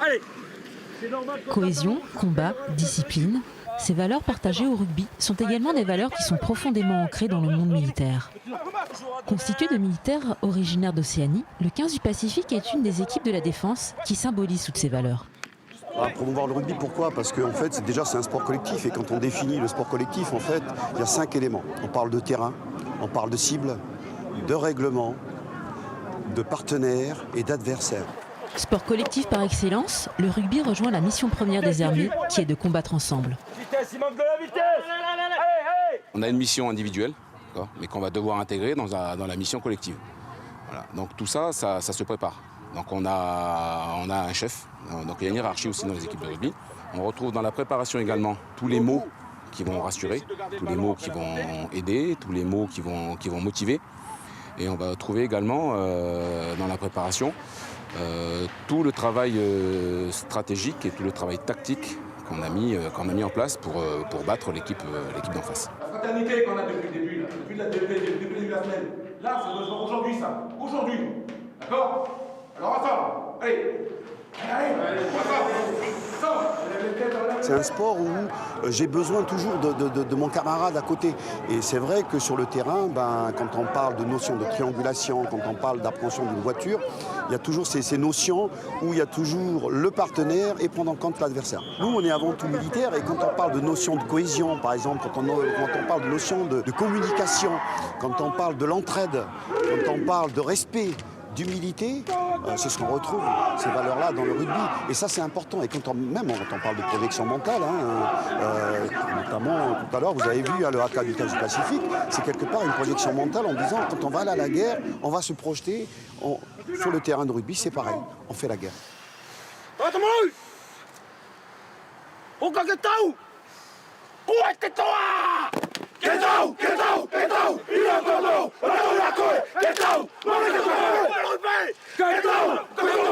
allez. Cohésion, combat, discipline, ces valeurs partagées au rugby sont également des valeurs qui sont profondément ancrées dans le monde militaire. Constitué de militaires originaires d'Océanie, le 15 du Pacifique est une des équipes de la défense qui symbolise toutes ces valeurs. Promouvoir le rugby, pourquoi? Parce qu'en fait, déjà, c'est un sport collectif. Et quand on définit le sport collectif, en fait, il y a 5 éléments. On parle de terrain, on parle de cible, de règlement, de partenaires et d'adversaires. Sport collectif par excellence, le rugby rejoint la mission première des armées qui est de combattre ensemble. On a une mission individuelle, mais qu'on va devoir intégrer dans la mission collective. Voilà. Donc tout ça, ça se prépare. Donc on a un chef, donc il y a une hiérarchie aussi dans les équipes de rugby. On retrouve dans la préparation également tous les mots qui vont rassurer, tous les mots qui vont aider, tous les mots qui vont motiver. Et on va trouver également dans la préparation tout le travail stratégique et tout le travail tactique qu'on a mis en place pour battre l'équipe d'en face. La fraternité qu'on a depuis le début, là, depuis le début de la semaine, là, ça doit se voir aujourd'hui, ça. Aujourd'hui. D'accord? Alors ensemble, allez. C'est un sport où j'ai besoin toujours de mon camarade à côté. Et c'est vrai que sur le terrain, quand on parle de notion de triangulation, quand on parle d'appréhension d'une voiture, il y a toujours ces notions où il y a toujours le partenaire et prendre en compte l'adversaire. Nous, on est avant tout militaire et quand on parle de notion de cohésion, par exemple, quand on parle de notion de communication, quand on parle de l'entraide, quand on parle de respect, d'humilité, c'est ce qu'on retrouve, ces valeurs-là, dans le rugby. Et ça, c'est important. Et quand on parle de projection mentale, notamment tout à l'heure, vous avez vu le haka du 15 du Pacifique, c'est quelque part une projection mentale en disant, quand on va aller à la guerre, on va se projeter sur le terrain de rugby, c'est pareil, on fait la guerre. Get out!